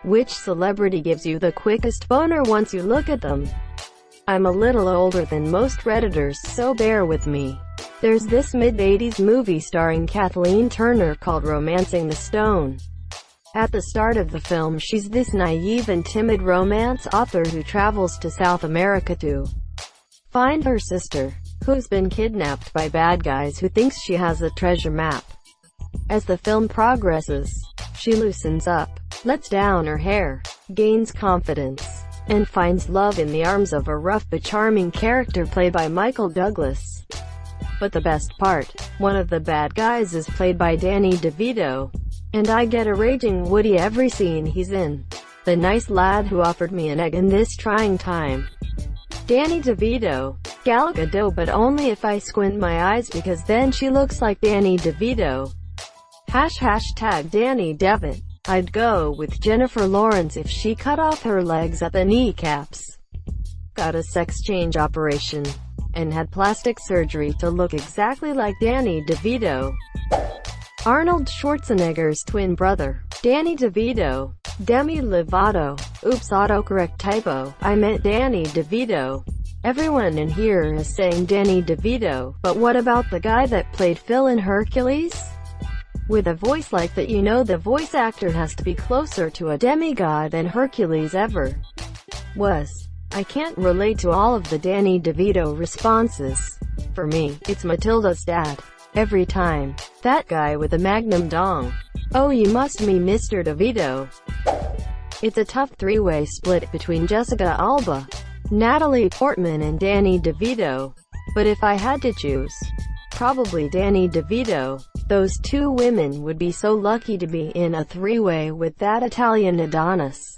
Which celebrity gives you the quickest boner once you look at them? I'm a little older than most Redditors, so bear with me. There's this mid-80s movie starring Kathleen Turner called Romancing the Stone. At the start of the film, she's this naive and timid romance author who travels to South America to find her sister, who's been kidnapped by bad guys who thinks she has a treasure map. As the film progresses, she loosens up, lets down her hair, gains confidence, and finds love in the arms of a rough but charming character played by Michael Douglas. But the best part, one of the bad guys is played by Danny DeVito, and I get a raging Woody every scene he's in. The nice lad who offered me an egg in this trying time. Danny DeVito. Gal Gadot, but only if I squint my eyes because then she looks like Danny DeVito. Hashtag Danny Devitt. I'd go with Jennifer Lawrence if she cut off her legs at the kneecaps, got a sex change operation, and had plastic surgery to look exactly like Danny DeVito. Arnold Schwarzenegger's twin brother, Danny DeVito. Demi Lovato. Oops, autocorrect typo, I meant Danny DeVito. Everyone in here is saying Danny DeVito, but what about the guy that played Phil in Hercules? With a voice like that, you know the voice actor has to be closer to a demigod than Hercules ever was. I can't relate to all of the Danny DeVito responses. For me, it's Matilda's dad. Every time. That guy with the magnum dong. Oh, you must be Mr. DeVito. It's a tough three-way split between Jessica Alba, Natalie Portman and Danny DeVito. But if I had to choose, probably Danny DeVito. Those two women would be so lucky to be in a three-way with that Italian Adonis.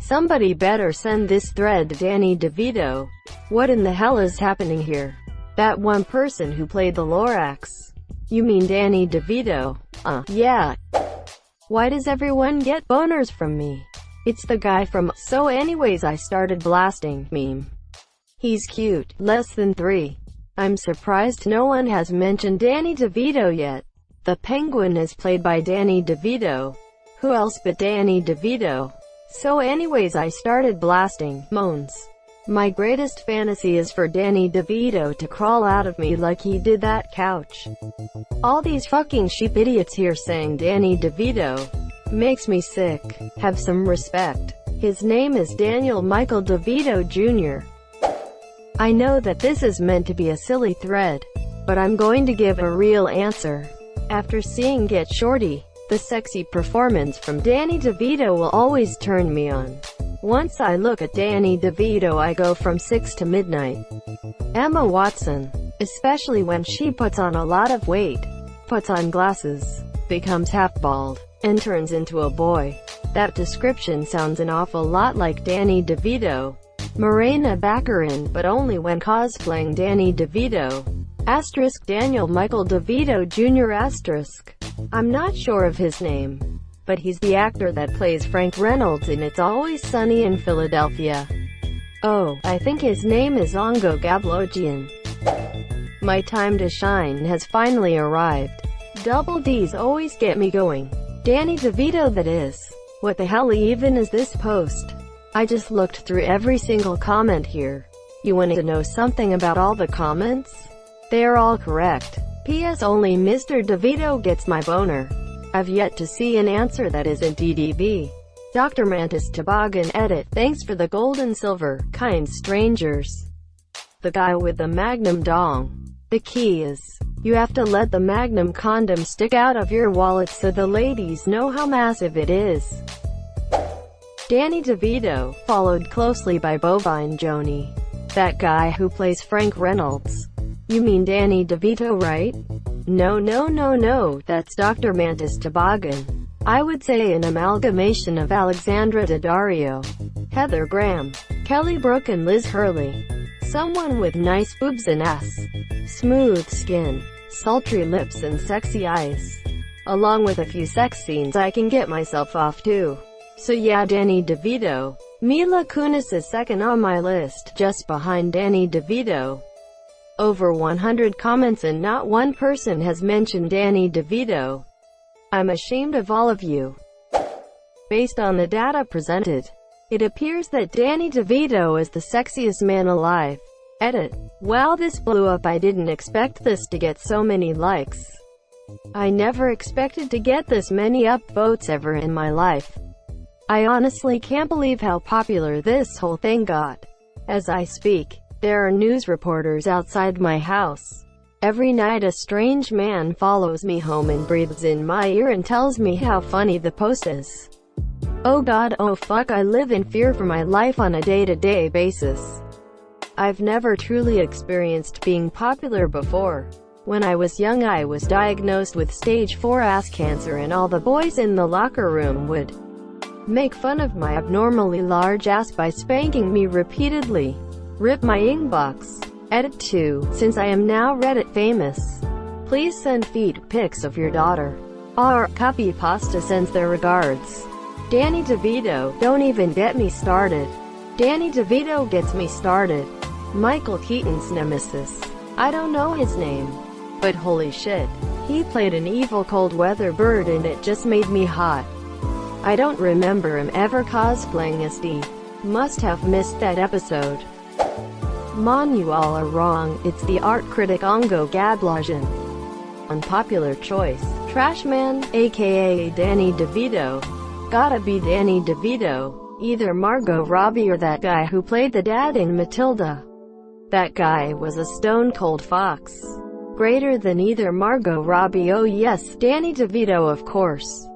Somebody better send this thread to Danny DeVito. What in the hell is happening here? That one person who played the Lorax. You mean Danny DeVito? Yeah. Why does everyone get boners from me? It's the guy from "So Anyways I Started Blasting" meme. He's cute. Less than 3. I'm surprised no one has mentioned Danny DeVito yet. The Penguin is played by Danny DeVito. Who else but Danny DeVito? So anyways, I started blasting, moans. My greatest fantasy is for Danny DeVito to crawl out of me like he did that couch. All these fucking sheep idiots here saying Danny DeVito makes me sick. Have some respect. His name is Daniel Michael DeVito Jr. I know that this is meant to be a silly thread, but I'm going to give a real answer. After seeing Get Shorty, the sexy performance from Danny DeVito will always turn me on. Once I look at Danny DeVito, I go from 6 to midnight. Emma Watson, especially when she puts on a lot of weight, puts on glasses, becomes half bald, and turns into a boy. That description sounds an awful lot like Danny DeVito. Morena Baccarin, but only when cosplaying Danny DeVito. Asterisk Daniel Michael DeVito Jr. Asterisk. I'm not sure of his name, but he's the actor that plays Frank Reynolds in It's Always Sunny in Philadelphia. Oh, I think his name is Ongo Gablogian. My time to shine has finally arrived. Double D's always get me going. Danny DeVito, that is. What the hell even is this post? I just looked through every single comment here. You want to know something about all the comments? They are all correct. P.S. Only Mr. DeVito gets my boner. I've yet to see an answer that isn't DDB. Dr. Mantis Toboggan edit. Thanks for the gold and silver, kind strangers. The guy with the magnum dong. The key is, you have to let the magnum condom stick out of your wallet so the ladies know how massive it is. Danny DeVito, followed closely by Bovine Joni. That guy who plays Frank Reynolds. You mean Danny DeVito, right? No, that's Dr. Mantis Toboggan. I would say an amalgamation of Alexandra Daddario, Heather Graham, Kelly Brook and Liz Hurley. Someone with nice boobs and ass, smooth skin, sultry lips and sexy eyes. Along with a few sex scenes I can get myself off to. So yeah, Danny DeVito. Mila Kunis is second on my list, just behind Danny DeVito. Over 100 comments and not one person has mentioned Danny DeVito. I'm ashamed of all of you. Based on the data presented, it appears that Danny DeVito is the sexiest man alive. Edit. Wow, this blew up. I didn't expect this to get so many likes. I never expected to get this many upvotes ever in my life. I honestly can't believe how popular this whole thing got. As I speak, there are news reporters outside my house. Every night a strange man follows me home and breathes in my ear and tells me how funny the post is. Oh god, oh fuck, I live in fear for my life on a day-to-day basis. I've never truly experienced being popular before. When I was young I was diagnosed with stage 4 ass cancer and all the boys in the locker room would make fun of my abnormally large ass by spanking me repeatedly. Rip my inbox. Edit 2. Since I am now Reddit famous, please send feet pics of your daughter. R. Copy Pasta sends their regards. Danny DeVito, don't even get me started. Danny DeVito gets me started. Michael Keaton's nemesis. I don't know his name, but holy shit, he played an evil cold weather bird and it just made me hot. I don't remember him ever cosplaying as D. Must have missed that episode. Mon, you all are wrong, it's the art critic Ongo Gablajan. Unpopular choice. Trashman, aka Danny DeVito. Gotta be Danny DeVito. Either Margot Robbie or that guy who played the dad in Matilda. That guy was a stone-cold fox. Greater than either Margot Robbie. Oh yes, Danny DeVito of course.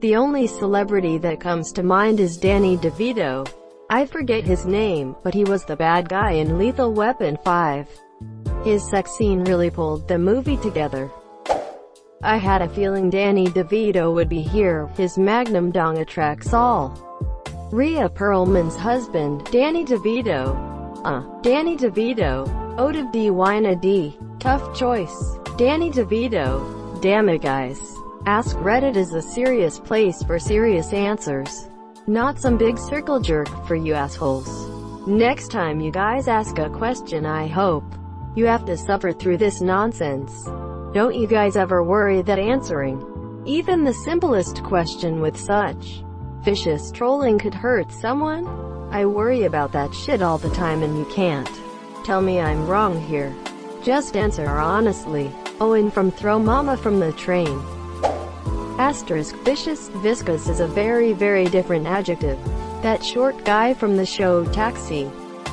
The only celebrity that comes to mind is Danny DeVito. I forget his name, but he was the bad guy in Lethal Weapon 5. His sex scene really pulled the movie together. I had a feeling Danny DeVito would be here. His magnum dong attracts all. Rhea Perlman's husband, Danny DeVito. Danny DeVito. Oda D. Wina D. Tough choice. Danny DeVito. Damn it guys. AskReddit is a serious place for serious answers. Not some big circle jerk for you assholes. Next time you guys ask a question I hope you have to suffer through this nonsense. Don't you guys ever worry that answering even the simplest question with such vicious trolling could hurt someone? I worry about that shit all the time and you can't tell me I'm wrong here. Just answer honestly. Owen from Throw Mama from the Train. Asterisk. Vicious. Viscous is a very different adjective. That short guy from the show Taxi.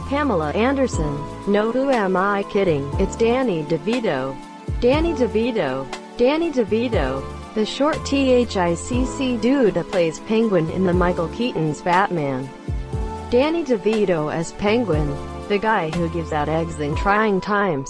Pamela Anderson. No, who am I kidding? It's Danny DeVito. Danny DeVito. Danny DeVito. The short THICC dude that plays Penguin in the Michael Keaton's Batman. Danny DeVito as Penguin. The guy who gives out eggs in trying times.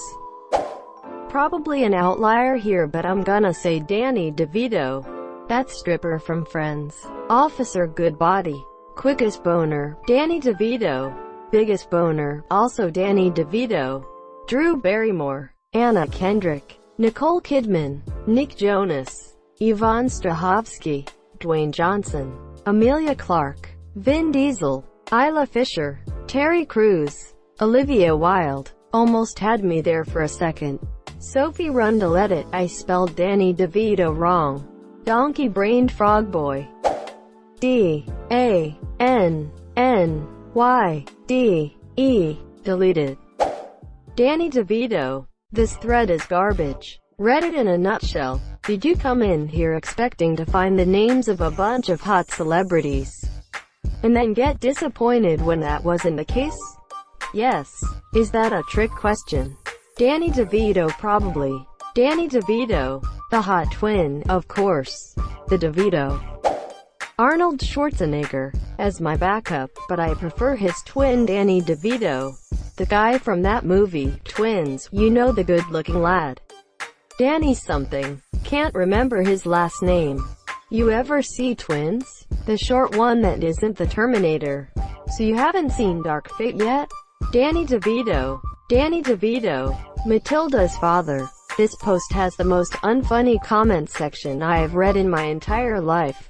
Probably an outlier here, but I'm gonna say Danny DeVito. That stripper from Friends. Officer Good Body. Quickest boner, Danny DeVito. Biggest boner, also Danny DeVito. Drew Barrymore. Anna Kendrick. Nicole Kidman. Nick Jonas. Yvonne Strahovski. Dwayne Johnson. Amelia Clarke. Vin Diesel. Isla Fisher. Terry Crews. Olivia Wilde. Almost had me there for a second. Sophie Rundle. Edit. I spelled Danny DeVito wrong. Donkey-brained frog boy. D-A-N-N-Y-D-E. Deleted. Danny DeVito. This thread is garbage. Reddit in a nutshell. Did you come in here expecting to find the names of a bunch of hot celebrities and then get disappointed when that wasn't the case? Yes. Is that a trick question? Danny DeVito probably. Danny DeVito. The hot twin, of course. The DeVito. Arnold Schwarzenegger as my backup, but I prefer his twin Danny DeVito. The guy from that movie, Twins, you know, the good-looking lad. Danny something. Can't remember his last name. You ever see Twins? The short one that isn't the Terminator. So you haven't seen Dark Fate yet? Danny DeVito. Danny DeVito. Matilda's father. This post has the most unfunny comment section I have read in my entire life.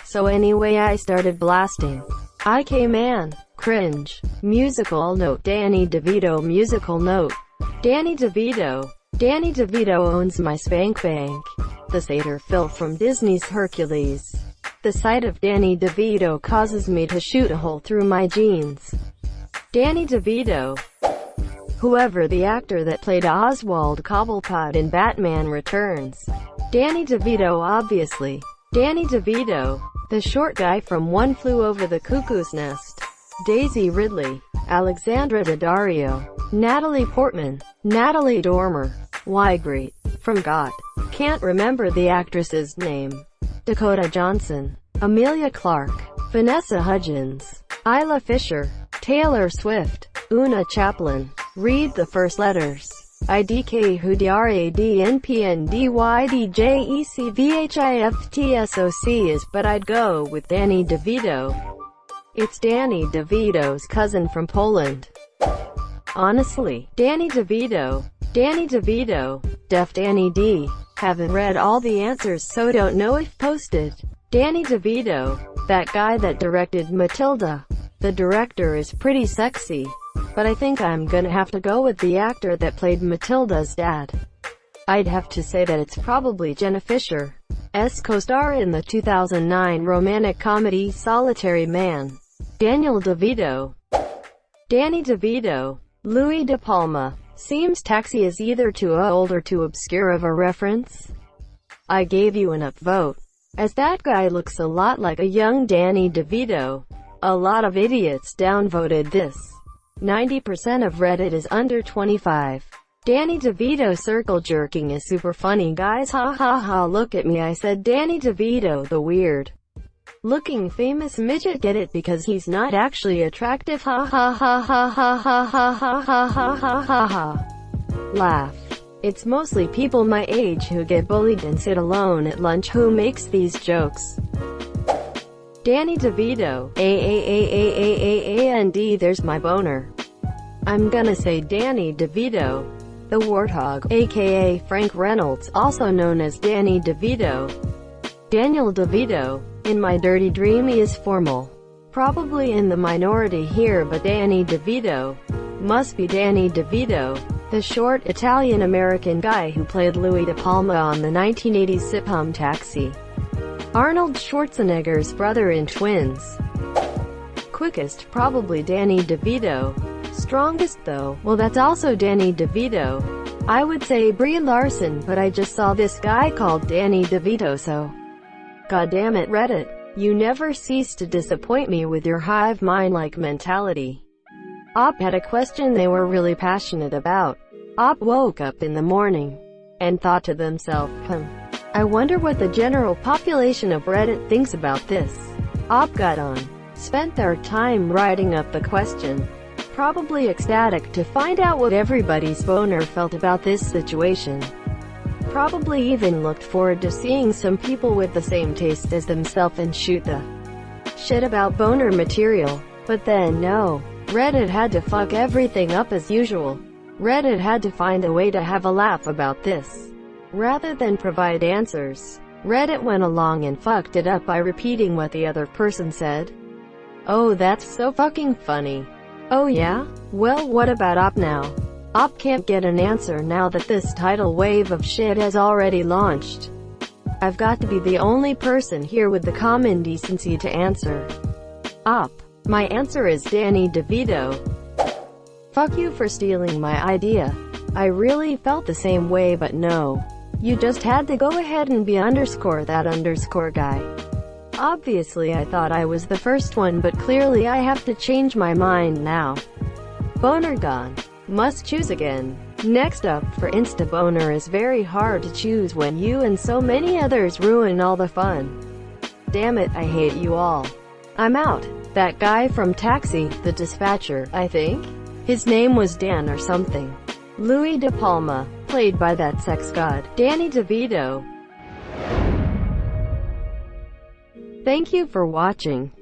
So anyway, I started blasting. IK man. Cringe. Musical note. Danny DeVito. Musical note. Danny DeVito. Danny DeVito owns my spank bank. The satyr Phil from Disney's Hercules. The sight of Danny DeVito causes me to shoot a hole through my jeans. Danny DeVito. Whoever the actor that played Oswald Cobblepot in Batman Returns. Danny DeVito, obviously. Danny DeVito. The short guy from One Flew Over the Cuckoo's Nest. Daisy Ridley. Alexandra Daddario. Natalie Portman. Natalie Dormer. Wygreet. From GOT. Can't remember the actress's name. Dakota Johnson. Amelia Clarke. Vanessa Hudgens. Isla Fisher. Taylor Swift. Una Chaplin. Read the first letters. IDK HUDRADNPNDYDJECVHIFTSOC is, but I'd go with Danny DeVito. It's Danny DeVito's cousin from Poland. Honestly, Danny DeVito. Danny DeVito. Def Danny D. Haven't read all the answers so don't know if posted. Danny DeVito. That guy that directed Matilda. The director is pretty sexy, but I think I'm gonna have to go with the actor that played Matilda's dad. I'd have to say that it's probably Jenna Fisher's co-star in the 2009 romantic comedy Solitary Man. Daniel DeVito. Danny DeVito. Louis De Palma. Seems Taxi is either too old or too obscure of a reference. I gave you an upvote, as that guy looks a lot like a young Danny DeVito. A lot of idiots downvoted this. 90% of Reddit is under 25. Danny DeVito circle jerking is super funny, guys, ha ha ha. Look at me, I said Danny DeVito, the weird looking famous midget, get it, because he's not actually attractive, ha ha ha ha ha ha ha ha ha ha ha ha ha. Laugh. It's mostly people my age who get bullied and sit alone at lunch who makes these jokes. Danny DeVito. A-A-A-A-A-A-A-N-D, there's my boner. I'm gonna say Danny DeVito. The Warthog, aka Frank Reynolds, also known as Danny DeVito. Daniel DeVito. In my dirty dream he is formal. Probably in the minority here, but Danny DeVito. Must be Danny DeVito. The short, Italian-American guy who played Louis De Palma on the 1980s sitcom Taxi. Arnold Schwarzenegger's brother in Twins. Quickest, probably Danny DeVito. Strongest though, well that's also Danny DeVito. I would say Brie Larson, but I just saw this guy called Danny DeVito, so. God damn it, Reddit. You never cease to disappoint me with your hive mind-like mentality. Op had a question they were really passionate about. Op woke up in the morning and thought to themselves, I wonder what the general population of Reddit thinks about this. Op got on, spent their time writing up the question, probably ecstatic to find out what everybody's boner felt about this situation. Probably even looked forward to seeing some people with the same taste as themselves and shoot the shit about boner material. But then no. Reddit had to fuck everything up as usual. Reddit had to find a way to have a laugh about this. Rather than provide answers, Reddit went along and fucked it up by repeating what the other person said. Oh, that's so fucking funny. Oh yeah? Well, what about Op now? Op can't get an answer now that this tidal wave of shit has already launched. I've got to be the only person here with the common decency to answer. Op. My answer is Danny DeVito. Fuck you for stealing my idea. I really felt the same way, but no. You just had to go ahead and be _that_ guy. Obviously I thought I was the first one, but clearly I have to change my mind now. Boner gone. Must choose again. Next up, for Insta Boner is very hard to choose when you and so many others ruin all the fun. Damn it, I hate you all. I'm out. That guy from Taxi, the dispatcher, I think? His name was Dan or something. Louis De Palma, played by that sex god, Danny DeVito. Thank you for watching.